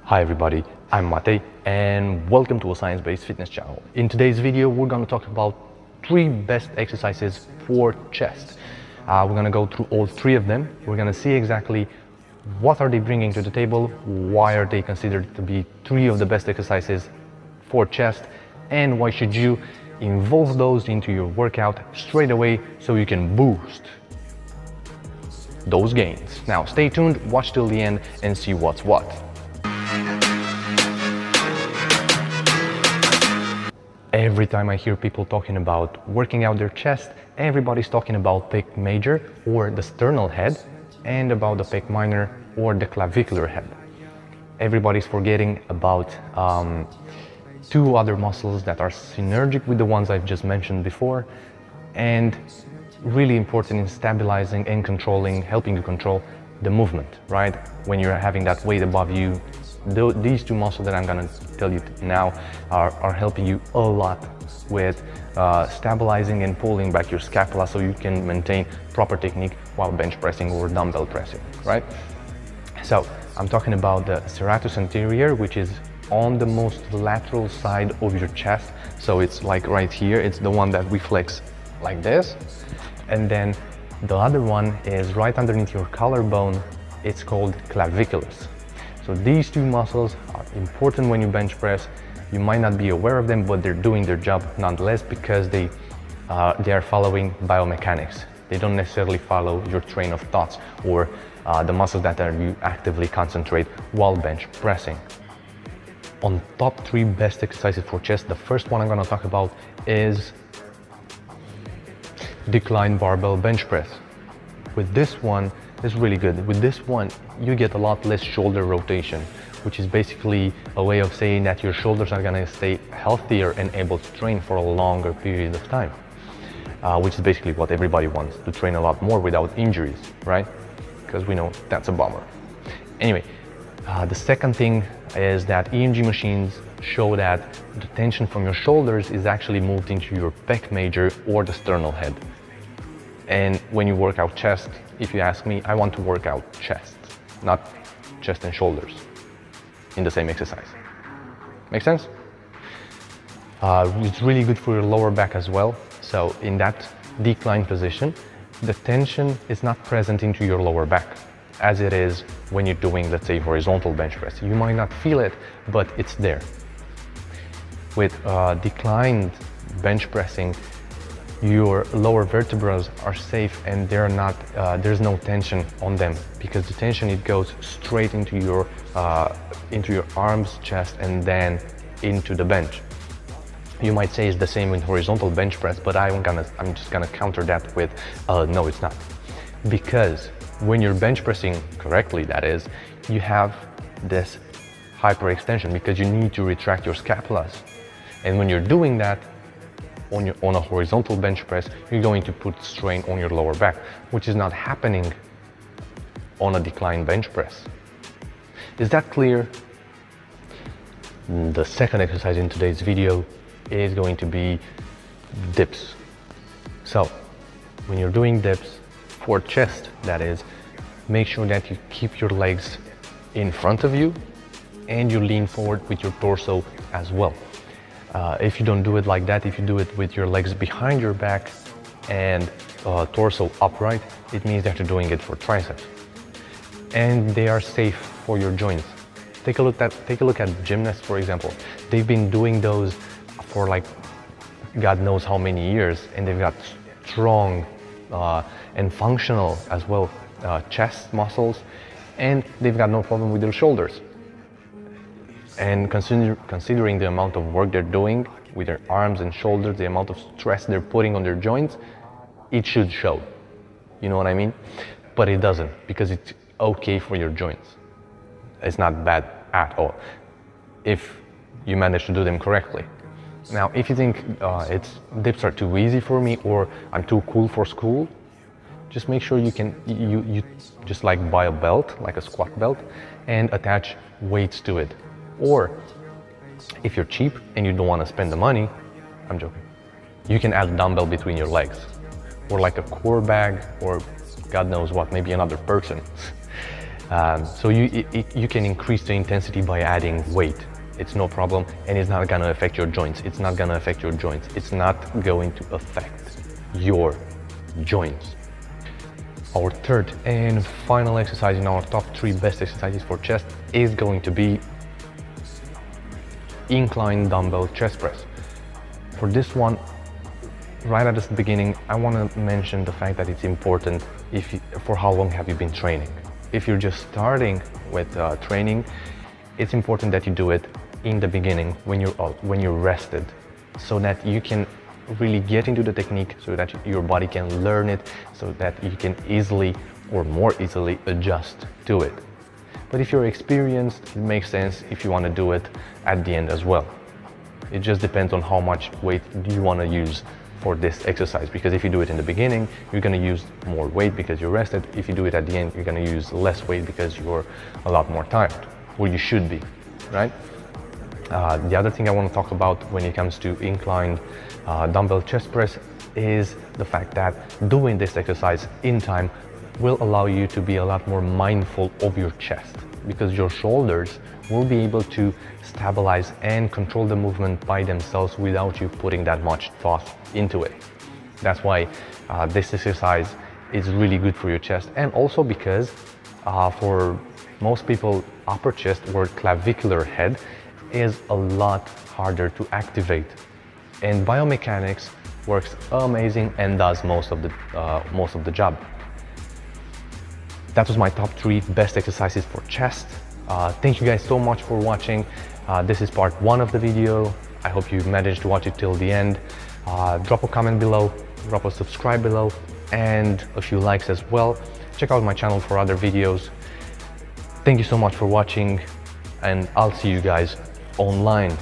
Hi everybody, I'm Matei and welcome to a science-based fitness channel. In today's video, we're going to talk about 3 best exercises for chest. We're going to go through all 3 of them. We're going to see exactly what are they bringing to the table, why are they considered to be 3 of the best exercises for chest, and why should you involve those into your workout straight away so you can boost those gains. Now stay tuned, watch till the end and see what's what. Every time I hear people talking about working out their chest, everybody's talking about pec major or the sternal head and about the pec minor or the clavicular head. Everybody's forgetting about 2 other muscles that are synergic with the ones I've just mentioned before and really important in stabilizing and controlling, helping you control the movement, right? When you're having that weight above you, these 2 muscles that I'm gonna tell you now are helping you a lot with stabilizing and pulling back your scapula so you can maintain proper technique while bench pressing or dumbbell pressing, right? So I'm talking about the serratus anterior, which is on the most lateral side of your chest. So it's like right here, it's the one that we flex like this. And then the other one is right underneath your collarbone. It's called claviculus. So these 2 muscles are important when you bench press. You might not be aware of them, but they're doing their job nonetheless because they are following biomechanics. They don't necessarily follow your train of thoughts or the muscles that you actively concentrate while bench pressing. On top 3 best exercises for chest, the first one I'm going to talk about is decline barbell bench press. With this one, it's really good. With this one, you get a lot less shoulder rotation, which is basically a way of saying that your shoulders are gonna stay healthier and able to train for a longer period of time, which is basically what everybody wants, to train a lot more without injuries, right? Because we know that's a bummer. Anyway, the second thing is that EMG machines show that the tension from your shoulders is actually moved into your pec major or the sternal head. And when you work out chest, if you ask me, I want to work out chest, not chest and shoulders in the same exercise. Make sense? It's really good for your lower back as well. So in that decline position, the tension is not present into your lower back as it is when you're doing, let's say, horizontal bench press. You might not feel it, but it's there. With declined bench pressing, your lower vertebrae are safe and they're not, there's no tension on them because the tension, it goes straight into your arms, chest, and then into the bench. You might say it's the same with horizontal bench press, but I'm just gonna counter that with, no, it's not. Because when you're bench pressing correctly, that is, you have this hyperextension because you need to retract your scapulas. And when you're doing that, on a horizontal bench press, you're going to put strain on your lower back, which is not happening on a decline bench press. Is that clear? The second exercise in today's video is going to be dips. So when you're doing dips for chest, that is, make sure that you keep your legs in front of you and you lean forward with your torso as well. If you don't do it like that, if you do it with your legs behind your back and torso upright, it means that you're doing it for triceps. And they are safe for your joints. Take a look at gymnasts, for example. They've been doing those for like God knows how many years, and they've got strong and functional as well chest muscles, and they've got no problem with their shoulders. And considering the amount of work they're doing with their arms and shoulders, the amount of stress they're putting on their joints, it should show. You know what I mean? But it doesn't, because it's okay for your joints. It's not bad at all if you manage to do them correctly. Now, if you think dips are too easy for me or I'm too cool for school, just make sure you just like buy a belt, like a squat belt, and attach weights to it. Or if you're cheap and you don't want to spend the money, I'm joking, you can add a dumbbell between your legs, or like a core bag, or God knows what, maybe another person. So you can increase the intensity by adding weight. It's no problem, and it's not gonna affect your joints. It's not gonna affect your joints. It's not going to affect your joints. Our third and final exercise in our top 3 best exercises for chest is going to be incline dumbbell chest press. For this one, right at the beginning, I want to mention the fact that it's important for how long have you been training. If you're just starting with training, it's important that you do it in the beginning when you're rested, so that you can really get into the technique, so that your body can learn it, so that you can easily or more easily adjust to it. But if you're experienced, it makes sense if you want to do it at the end as well. It just depends on how much weight you want to use for this exercise, because if you do it in the beginning, you're going to use more weight because you're rested. If you do it at the end, you're going to use less weight because you're a lot more tired, or you should be, right? The other thing I want to talk about when it comes to inclined dumbbell chest press is the fact that doing this exercise in time will allow you to be a lot more mindful of your chest, because your shoulders will be able to stabilize and control the movement by themselves without you putting that much thought into it. That's why this exercise is really good for your chest, and also because for most people, upper chest or clavicular head is a lot harder to activate, and biomechanics works amazing and does most of the job. That was my top 3 best exercises for chest. Thank you guys so much for watching. This is part 1 of the video. I hope you managed to watch it till the end. Drop a comment below, drop a subscribe below, and a few likes as well. Check out my channel for other videos. Thank you so much for watching, and I'll see you guys online.